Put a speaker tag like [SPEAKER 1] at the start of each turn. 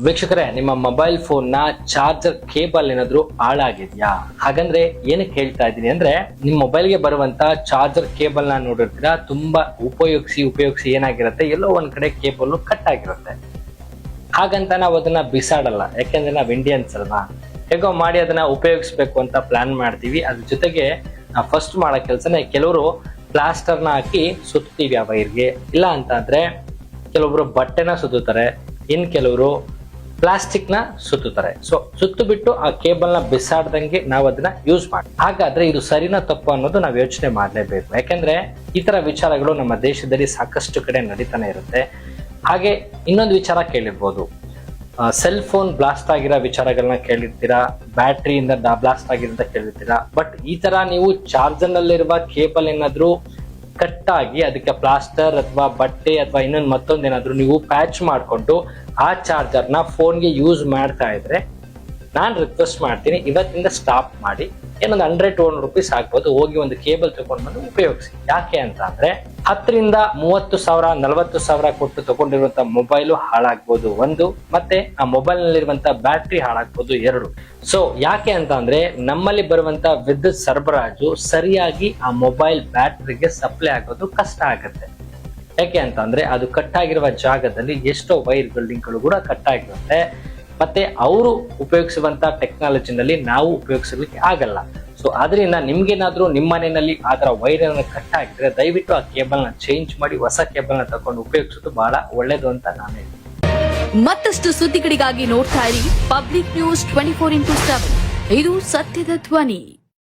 [SPEAKER 1] ವೀಕ್ಷಕರೇ, ನಿಮ್ಮ mobile phone ನ ಚಾರ್ಜರ್ ಕೇಬಲ್ ಏನಾದ್ರು ಹಾಳಾಗಿದ್ಯಾ? ಹಾಗಂದ್ರೆ ಏನಕ್ಕೆ ಹೇಳ್ತಾ ಇದ್ದೀನಿ ಅಂದ್ರೆ, ನಿಮ್ ಮೊಬೈಲ್ ಗೆ ಬರುವಂತ ಚಾರ್ಜರ್ ಕೇಬಲ್ ನ ನೋಡಿರ್ತೀರಾ, ತುಂಬಾ ಉಪಯೋಗಿಸಿ ಏನಾಗಿರುತ್ತೆ, ಎಲ್ಲೋ ಒಂದ್ ಕಡೆ ಕೇಬಲ್ ಕಟ್ ಆಗಿರುತ್ತೆ. ಹಾಗಂತ ನಾವು ಅದನ್ನ ಬಿಸಾಡಲ್ಲ, ಯಾಕೆಂದ್ರೆ ನಾವು ಇಂಡಿಯನ್ಸ್ ಅಲ್ವಾ, ಹೇಗೋ ಮಾಡಿ ಅದನ್ನ ಉಪಯೋಗಿಸ್ಬೇಕು ಅಂತ ಪ್ಲಾನ್ ಮಾಡ್ತೀವಿ. ಅದ್ರ ಜೊತೆಗೆ ನಾವು ಫಸ್ಟ್ ಮಾಡೋ ಕೆಲಸನೇ ಕೆಲವರು ಪ್ಲಾಸ್ಟರ್ನ ಹಾಕಿ ಸುತ್ತೀವಿ ಆ ವೈರ್ಗೆ, ಇಲ್ಲ ಅಂತ ಅಂದ್ರೆ ಕೆಲವೊಬ್ರು ಬಟ್ಟೆನ ಸುತ್ತುತ್ತಾರೆ, ಇನ್ ಕೆಲವರು ಪ್ಲಾಸ್ಟಿಕ್ ನ ಸುತ್ತುತ್ತಾರೆ. ಸೊ ಸುತ್ತು ಬಿಟ್ಟು ಆ ಕೇಬಲ್ ನ ಬಿಸಾಡ್ದಂಗೆ ನಾವು ಅದನ್ನ ಯೂಸ್ ಮಾಡಿ. ಹಾಗಾದ್ರೆ ಇದು ಸರಿನಾ ತಪ್ಪು ಅನ್ನೋದು ನಾವು ಯೋಚನೆ ಮಾಡ್ಲೇಬೇಕು. ಯಾಕಂದ್ರೆ ಈ ತರ ವಿಚಾರಗಳು ನಮ್ಮ ದೇಶದಲ್ಲಿ ಸಾಕಷ್ಟು ಕಡೆ ನಡೀತಾನೆ ಇರುತ್ತೆ. ಹಾಗೆ ಇನ್ನೊಂದು ವಿಚಾರ ಕೇಳಿರ್ಬೋದು, ಸೆಲ್ ಫೋನ್ ಬ್ಲಾಸ್ಟ್ ಆಗಿರೋ ವಿಚಾರಗಳನ್ನ ಕೇಳಿರ್ತೀರಾ, ಬ್ಯಾಟ್ರಿಯಿಂದ ಬ್ಲಾಸ್ಟ್ ಆಗಿರೋದ ಕೇಳಿರ್ತೀರಾ. ಬಟ್ ಈ ತರ ನೀವು ಚಾರ್ಜರ್ ನಲ್ಲಿರುವ ಕೇಬಲ್ ಏನಾದ್ರು ಕಟ್ ಆಗಿ ಅದಕ್ಕೆ ಪ್ಲಾಸ್ಟರ್ ಅಥವಾ ಬಟ್ಟೆ ಅಥವಾ ಇನ್ನೊಂದು ಮತ್ತೊಂದೇನಾದ್ರು ನೀವು ಪ್ಯಾಚ್ ಮಾಡಿಕೊಂಡು ಆ ಚಾರ್ಜರ್ ನ ಫೋನ್ಗೆ ಯೂಸ್ ಮಾಡ್ತಾ ಇದ್ರೆ, ನಾನು ರಿಕ್ವೆಸ್ಟ್ ಮಾಡ್ತೀನಿ, ಇವತ್ತಿಂದ ಸ್ಟಾಪ್ ಮಾಡಿ. ಏನೊಂದು 100-200 ರೂಪೀಸ್ ಆಗ್ಬೋದು, ಹೋಗಿ ಒಂದು ಕೇಬಲ್ ತಗೊಂಡು ಬಂದು ಉಪಯೋಗಿಸಿ. ಯಾಕೆ ಅಂತ ಅಂದ್ರೆ 10,000 30,000 40,000 ಕೊಟ್ಟು ತಗೊಂಡಿರುವಂತ ಮೊಬೈಲು ಹಾಳಾಗ್ಬೋದು ಒಂದು, ಮತ್ತೆ ಆ ಮೊಬೈಲ್ ನಲ್ಲಿರುವಂತ ಬ್ಯಾಟ್ರಿ ಹಾಳಾಗ್ಬೋದು ಎರಡು. ಸೊ ಯಾಕೆ ಅಂತ ಅಂದ್ರೆ ನಮ್ಮಲ್ಲಿ ಬರುವಂತ ವಿದ್ಯುತ್ ಸರಬರಾಜು ಸರಿಯಾಗಿ ಆ ಮೊಬೈಲ್ ಬ್ಯಾಟ್ರಿಗೆ ಸಪ್ಲೈ ಆಗೋದು ಕಷ್ಟ ಆಗುತ್ತೆ. ಯಾಕೆ ಅಂತ ಅಂದ್ರೆ ಅದು ಕಟ್ ಆಗಿರುವ ಜಾಗದಲ್ಲಿ ಎಷ್ಟೋ ವೈರ್ಗಳು ಲಿಂಕ್ಗಳು ಕೂಡ ಕಟ್ ಆಗಿರುತ್ತೆ. ಮತ್ತೆ ಅವರು ಉಪಯೋಗಿಸುವಂತ ಟೆಕ್ನಾಲಜಿನಲ್ಲಿ ನಾವು ಉಪಯೋಗಿಸಲಿಕ್ಕೆ ಆಗಲ್ಲ. ಸೊ ಆದ್ರಿಂದ ನಿಮ್ಗೇನಾದ್ರೂ ನಿಮ್ಮ ಮನೆಯಲ್ಲಿ ಆ ತರ ವೈರ್ ಕಟ್ ಆಗಿದ್ರೆ ದಯವಿಟ್ಟು ಆ ಕೇಬಲ್ ನ ಚೇಂಜ್ ಮಾಡಿ ಹೊಸ ಕೇಬಲ್ ನ ತಕೊಂಡು ಉಪಯೋಗಿಸೋದು ಬಹಳ ಒಳ್ಳೇದು ಅಂತ ನಾನು ಹೇಳ್ತೀನಿ.
[SPEAKER 2] ಮತ್ತಷ್ಟು ಸುದ್ದಿಗಳಿಗಾಗಿ ನೋಡ್ತಾ ಇರಿ ಪಬ್ಲಿಕ್ ನ್ಯೂಸ್ 24x7. ಇದು ಸತ್ಯದ ಧ್ವನಿ.